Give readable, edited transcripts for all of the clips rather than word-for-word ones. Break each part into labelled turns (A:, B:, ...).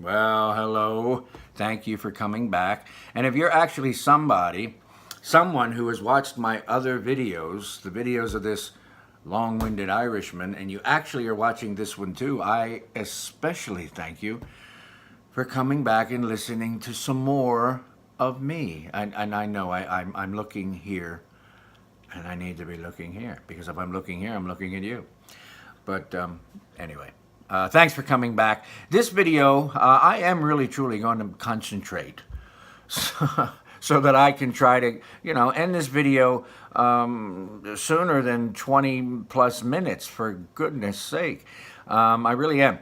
A: Well, hello. Thank you for coming back. And if you're actually someone who has watched my other videos, the videos of this long-winded Irishman, and you actually are watching this one too, I especially thank you for coming back and listening to some more of me. And I know I'm looking here, and I need to be looking here, because if I'm looking here, I'm looking at you. But anyway. Thanks for coming back. This video, I am really truly going to concentrate so that I can try to, end this video sooner than 20 plus minutes, for goodness sake. I really am.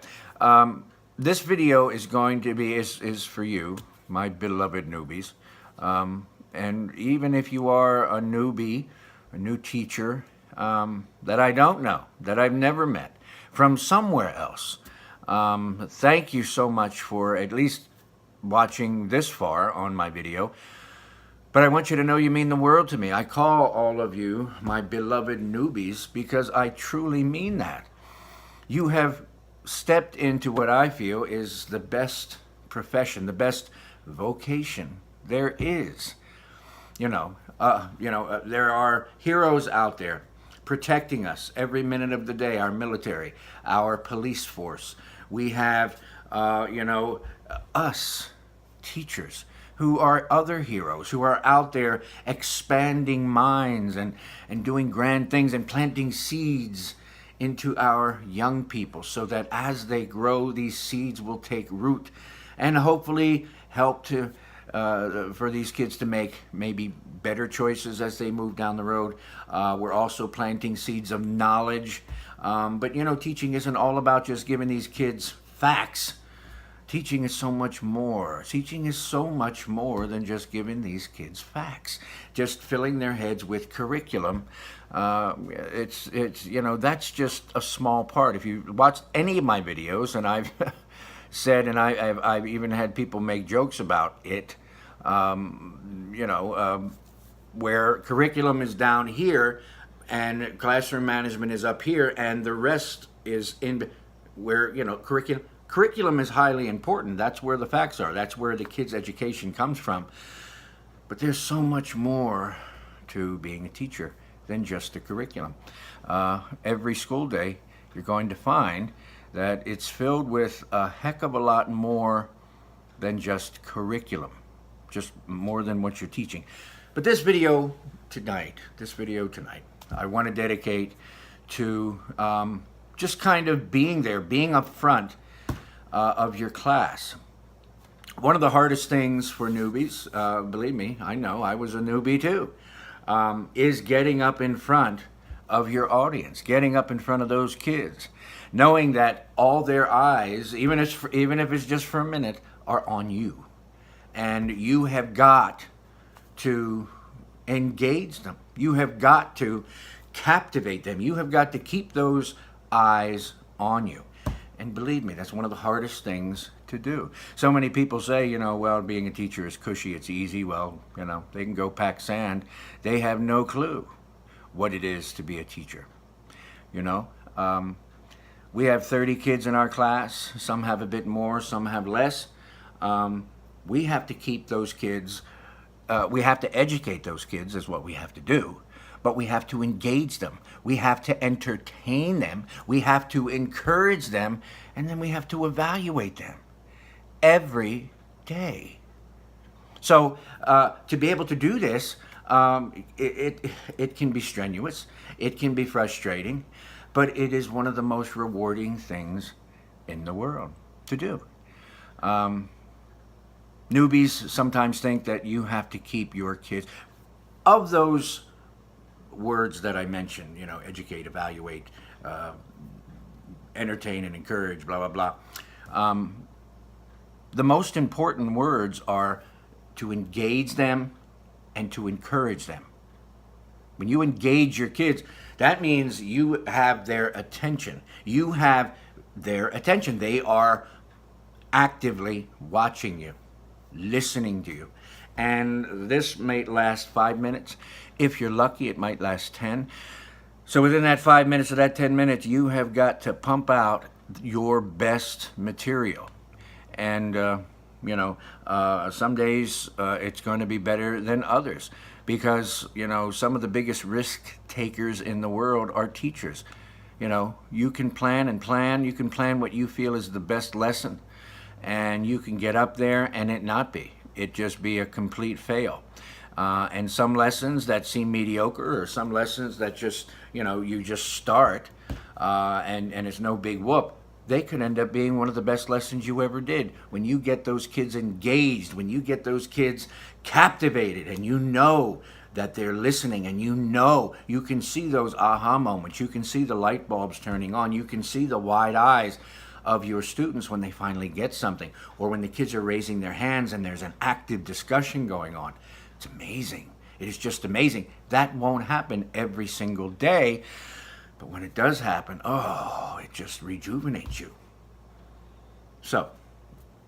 A: This video is going to be, is for you, my beloved newbies. And even if you are a newbie, a new teacher, that I don't know, that I've never met, from somewhere else. Thank you so much for at least watching this far on my video. But I want you to know you mean the world to me. I call all of you my beloved newbies because I truly mean that. You have stepped into what I feel is the best profession, the best vocation there is. There are heroes out there protecting us every minute of the day, our military, our police force. We have, us, teachers, who are other heroes, who are out there expanding minds and doing grand things and planting seeds into our young people so that as they grow, these seeds will take root and hopefully help to for these kids to make maybe better choices as they move down the road. We're also planting seeds of knowledge. But teaching isn't all about just giving these kids facts. Teaching is so much more. Teaching is so much more than just giving these kids facts. Just filling their heads with curriculum. That's just a small part. If you watched any of my videos, and I've said, and I've even had people make jokes about it, where curriculum is down here and classroom management is up here, and the rest is in where, curriculum is highly important. That's where the facts are. That's where the kids' education comes from. But there's so much more to being a teacher than just the curriculum. Every school day, you're going to find that it's filled with a heck of a lot more than just curriculum, just more than what you're teaching. But this video tonight, I want to dedicate to just kind of being there, being up front of your class. One of the hardest things for newbies, believe me, I know, I was a newbie too, is getting up in front of your audience, getting up in front of those kids, knowing that all their eyes, even if it's just for a minute, are on you. And you have got to engage them. You have got to captivate them. You have got to keep those eyes on you. And believe me, that's one of the hardest things to do. So many people say, well, being a teacher is cushy, it's easy. Well, they can go pack sand. They have no clue what it is to be a teacher. We have 30 kids in our class. Some have a bit more, some have less. We have to keep those kids, we have to educate those kids is what we have to do, but we have to engage them. We have to entertain them. We have to encourage them, and then we have to evaluate them every day. So to be able to do this, it can be strenuous, it can be frustrating, but it is one of the most rewarding things in the world to do. Newbies sometimes think that you have to keep your kids, of those words that I mentioned, educate, evaluate, entertain and encourage, blah, blah, blah. The most important words are to engage them and to encourage them. When you engage your kids, that means you have their attention. You have their attention. They are actively watching you, listening to you. And this might last 5 minutes. If you're lucky, it might last 10. So within that 5 minutes or that 10 minutes, you have got to pump out your best material. And some days it's going to be better than others, because some of the biggest risk takers in the world are teachers. You can plan and plan. You can plan what you feel is the best lesson, and you can get up there and it not be. It just be a complete fail. And some lessons that seem mediocre, or some lessons that just, you just start, and it's no big whoop, they could end up being one of the best lessons you ever did. When you get those kids engaged, when you get those kids captivated, and that they're listening, and you can see those aha moments, you can see the light bulbs turning on, you can see the wide eyes of your students when they finally get something, or when the kids are raising their hands and there's an active discussion going on. It's amazing. It is just amazing. That won't happen every single day, but when it does happen, it just rejuvenates you. So,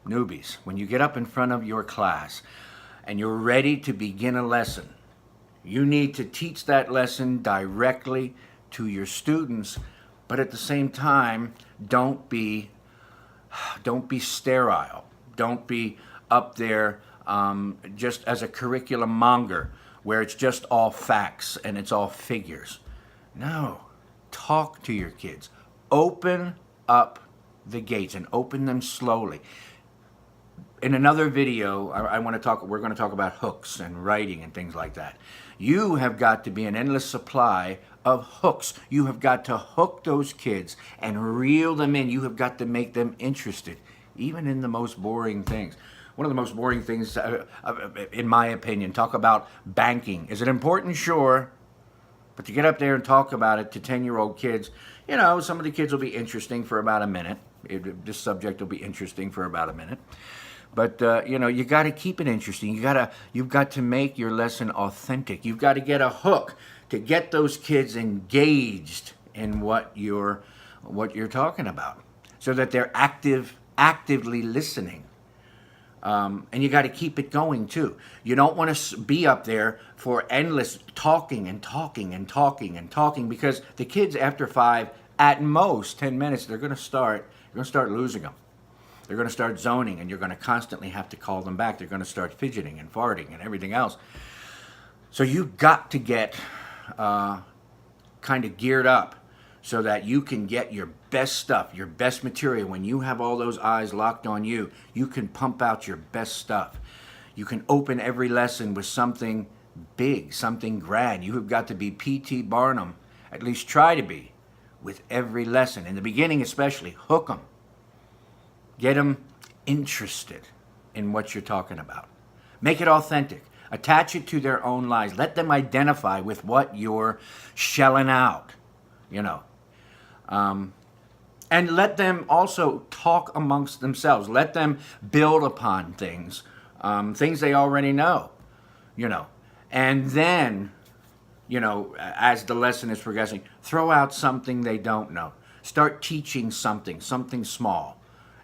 A: newbies, when you get up in front of your class and you're ready to begin a lesson, you need to teach that lesson directly to your students, but at the same time, don't be sterile. Don't be up there just as a curriculum monger, where it's just all facts and it's all figures. No, talk to your kids. Open up the gates and open them slowly. In another video, we're going to talk about hooks and writing and things like that. You have got to be an endless supply of hooks. You have got to hook those kids and reel them in. You have got to make them interested, even in the most boring things. One of the most boring things, in my opinion, talk about banking. Is it important? Sure. But to get up there and talk about it to 10-year-old kids, some of the kids will be interesting for about a minute. This subject will be interesting for about a minute. But, you got to keep it interesting. You've got to make your lesson authentic. You've got to get a hook to get those kids engaged in what you're talking about, so that they're actively listening. And you got to keep it going too. You don't want to be up there for endless talking and talking and talking and talking, because the kids, after 5, at most 10 minutes, you're going to start losing them. They're going to start zoning, and you're going to constantly have to call them back. They're going to start fidgeting and farting and everything else. So you've got to get kind of geared up, so that you can get your best stuff, your best material. When you have all those eyes locked on you, you can pump out your best stuff. You can open every lesson with something big, something grand. You have got to be P.T. Barnum, at least try to be, with every lesson. In the beginning especially, hook them. Get them interested in what you're talking about. Make it authentic. Attach it to their own lives. Let them identify with what you're shelling out, and let them also talk amongst themselves. Let them build upon things they already know, And then, as the lesson is progressing, throw out something they don't know. Start teaching something small.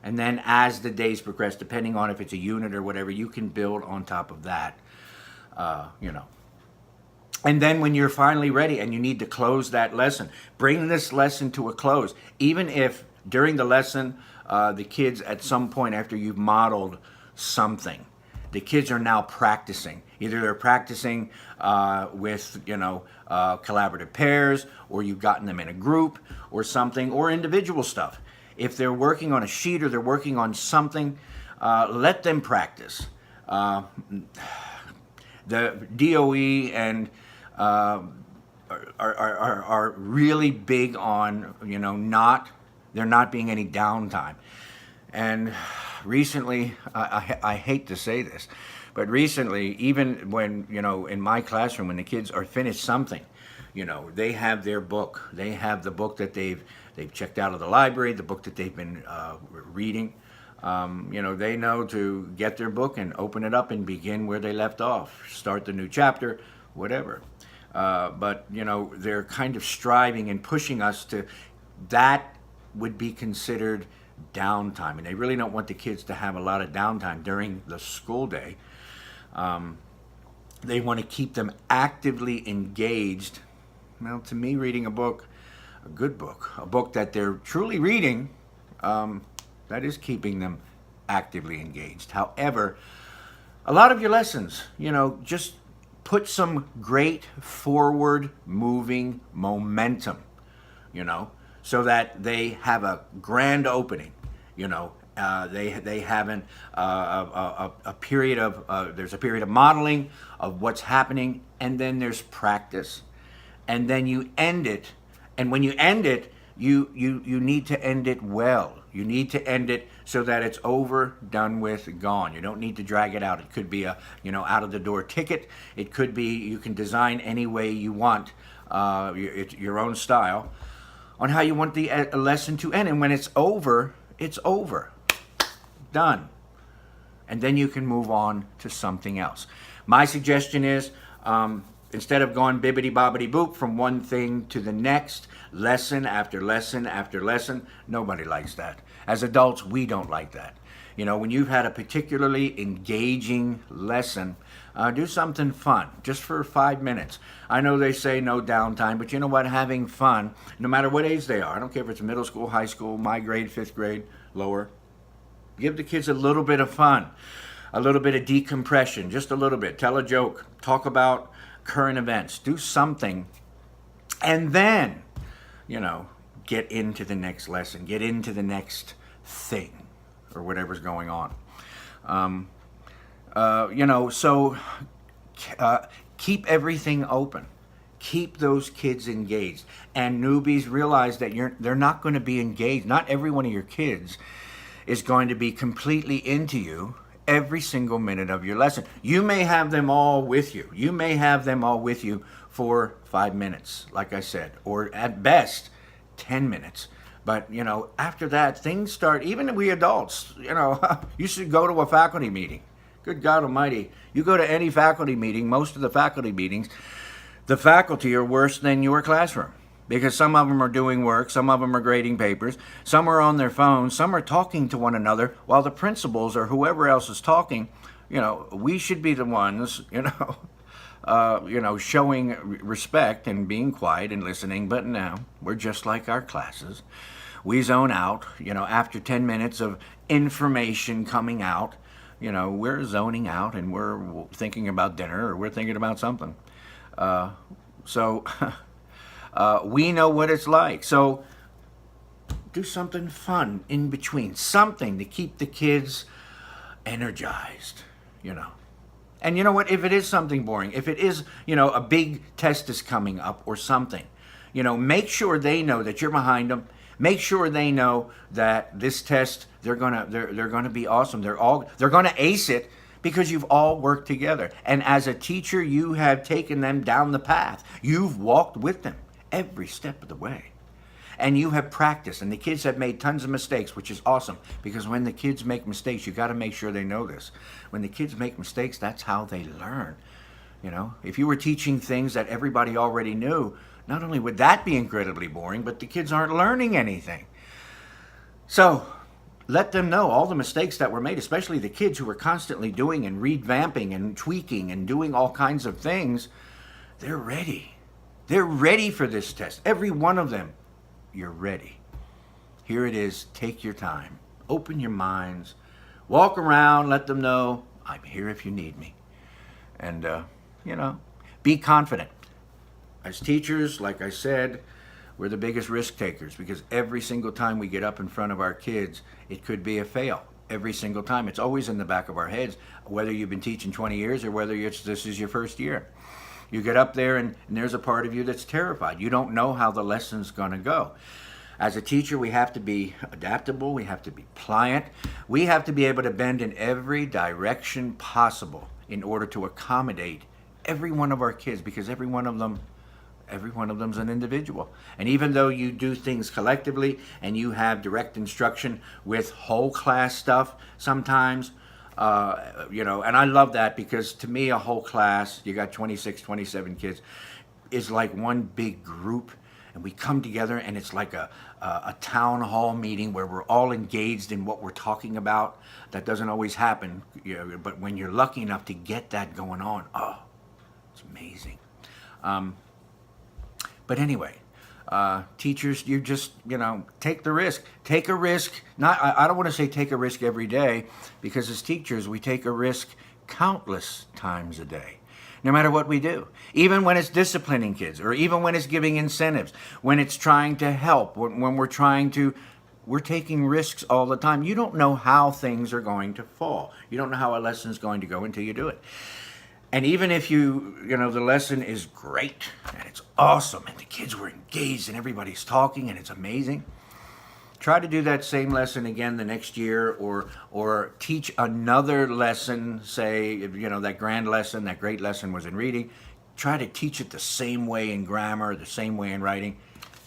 A: And then as the days progress, depending on if it's a unit or whatever, you can build on top of that, And then when you're finally ready and you need to close that lesson, bring this lesson to a close. Even if during the lesson, the kids at some point after you've modeled something, the kids are now practicing. Either they're practicing with, collaborative pairs, or you've gotten them in a group or something, or individual stuff. If they're working on a sheet or they're working on something, let them practice. The DOE and are really big on, there not being any downtime. And recently, I hate to say this, but recently, even when, in my classroom, when the kids are finished something, they have their book. They have the book that they've checked out of the library, the book that they've been reading. They know to get their book and open it up and begin where they left off, start the new chapter, whatever. But they're kind of striving and pushing us to, that would be considered downtime. And they really don't want the kids to have a lot of downtime during the school day. They want to keep them actively engaged. Well, to me, reading a book, a book that they're truly reading, that is keeping them actively engaged. However, a lot of your lessons, just put some great forward moving momentum, so that they have a grand opening, they have a period of there's a period of modeling of what's happening, and then there's practice, and then you end it. And when you end it, you need to end it well. You need to end it so that it's over, done with, gone. You don't need to drag it out. It could be a out of the door ticket. It could be, you can design any way you want, your own style, on how you want the lesson to end. And when it's over, done. And then you can move on to something else. My suggestion is, instead of going bibbity bobbity boop from one thing to the next, lesson after lesson after lesson, nobody likes that. As adults, we don't like that. When you've had a particularly engaging lesson, do something fun, just for 5 minutes. I know they say no downtime, but you know what? Having fun, no matter what age they are, I don't care if it's middle school, high school, my grade, 5th grade, lower, give the kids a little bit of fun, a little bit of decompression, just a little bit. Tell a joke, talk about current events, do something, and then, get into the next lesson, get into the next thing, or whatever's going on. So keep everything open. Keep those kids engaged. And newbies, realize that they're not going to be engaged. Not every one of your kids is going to be completely into you every single minute of your lesson. You may have them all with you. You may have them all with you for 5 minutes, like I said, or at best 10 minutes. But, after that, things start, even we adults, you should go to a faculty meeting. Good God Almighty. You go to any faculty meeting, most of the faculty meetings, the faculty are worse than your classroom. Because some of them are doing work, some of them are grading papers, some are on their phones, some are talking to one another, while the principals or whoever else is talking, we should be the ones, showing respect and being quiet and listening. But now, we're just like our classes. We zone out, after 10 minutes of information coming out, we're zoning out and we're thinking about dinner, or we're thinking about something. We know what it's like. So do something fun in between, something to keep the kids energized, And you know what? If it is something boring, if it is, a big test is coming up or something, make sure they know that you're behind them. Make sure they know that this test, they're gonna be awesome. They're gonna ace it, because you've all worked together. And as a teacher, you have taken them down the path. You've walked with them every step of the way. And you have practiced, and the kids have made tons of mistakes, which is awesome, because when the kids make mistakes, you got to make sure they know this. When the kids make mistakes, that's how they learn. If you were teaching things that everybody already knew, not only would that be incredibly boring, but the kids aren't learning anything. So let them know all the mistakes that were made, especially the kids who were constantly doing and revamping and tweaking and doing all kinds of things. They're ready. They're ready for this test. Every one of them, you're ready. Here it is. Take your time. Open your minds. Walk around. Let them know, I'm here if you need me. And, be confident. As teachers, like I said, we're the biggest risk takers, because every single time we get up in front of our kids, it could be a fail. Every single time. It's always in the back of our heads, whether you've been teaching 20 years or whether this is your first year. You get up there and there's a part of you that's terrified. You don't know how the lesson's going to go. As a teacher, we have to be adaptable. We have to be pliant. We have to be able to bend in every direction possible in order to accommodate every one of our kids, because every one of them's an individual. And even though you do things collectively and you have direct instruction with whole class stuff sometimes, and I love that, because to me, a whole class, you got 26, 27 kids, is like one big group, and we come together and it's like a town hall meeting where we're all engaged in what we're talking about. That doesn't always happen, but when you're lucky enough to get that going on, it's amazing. But anyway, Teachers, you just, take the risk. Take a risk. I don't want to say take a risk every day, because as teachers, we take a risk countless times a day, no matter what we do. Even when it's disciplining kids, or even when it's giving incentives, when it's trying to help, when we're taking risks all the time. You don't know how things are going to fall. You don't know how a lesson is going to go until you do it. And even if the lesson is great and it's awesome and the kids were engaged and everybody's talking and it's amazing, try to do that same lesson again the next year, or teach another lesson. Say, that grand lesson, that great lesson was in reading. Try to teach it the same way in grammar, the same way in writing.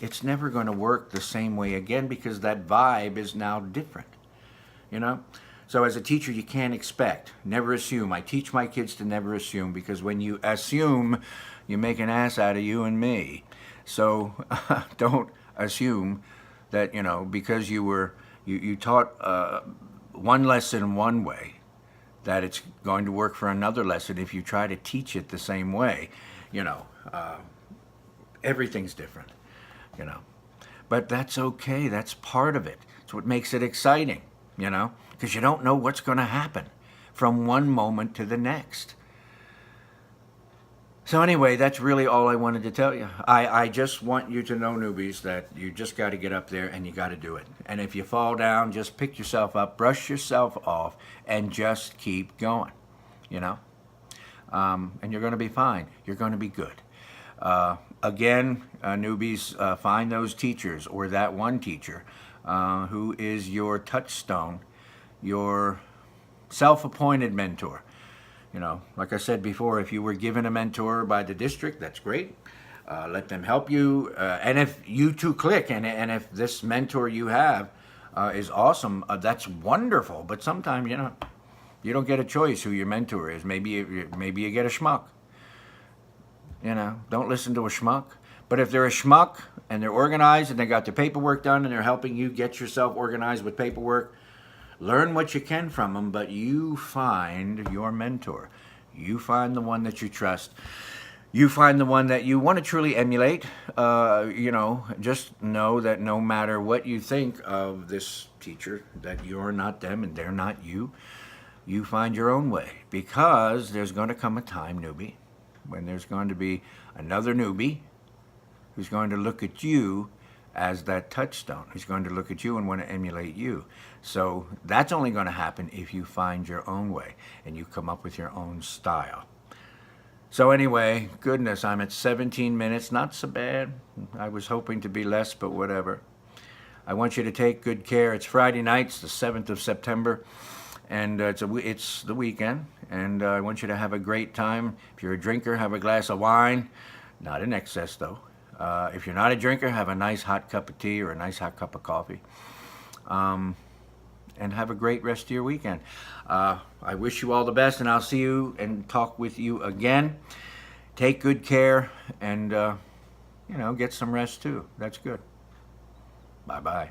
A: It's never going to work the same way again, because that vibe is now different, So as a teacher, you can't expect. Never assume. I teach my kids to never assume, because when you assume, you make an ass out of you and me. So don't assume that, because you taught one lesson one way, that it's going to work for another lesson if you try to teach it the same way. Everything's different, But that's okay. That's part of it. It's what makes it exciting, because you don't know what's going to happen from one moment to the next. So anyway, that's really all I wanted to tell you. I just want you to know, newbies, that you just got to get up there and you got to do it. And if you fall down, just pick yourself up, brush yourself off, and just keep going, and you're going to be fine. You're going to be good. Again, newbies, find those teachers, or that one teacher who is your touchstone, your self-appointed mentor. Like I said before, if you were given a mentor by the district, that's great. Let them help you. And if you two click, and if this mentor you have is awesome, that's wonderful. But sometimes, you don't get a choice who your mentor is. Maybe you get a schmuck. Don't listen to a schmuck. But if they're a schmuck and they're organized and they got their paperwork done and they're helping you get yourself organized with paperwork, learn what you can from them, but you find your mentor. You find the one that you trust. You find the one that you want to truly emulate. Just know that no matter what you think of this teacher, that you're not them and they're not you. You find your own way, because there's going to come a time, newbie, when there's going to be another newbie who's going to look at you as that touchstone, who's going to look at you and want to emulate you. So that's only going to happen if you find your own way and you come up with your own style. So anyway, goodness, I'm at 17 minutes. Not so bad. I was hoping to be less, but whatever. I want you to take good care. It's Friday night, it's the 7th of September, and it's the weekend, and I want you to have a great time. If you're a drinker, have a glass of wine. Not in excess, though. If you're not a drinker, have a nice hot cup of tea or a nice hot cup of coffee. And have a great rest of your weekend. I wish you all the best, and I'll see you and talk with you again. Take good care, and, get some rest too. That's good. Bye-bye.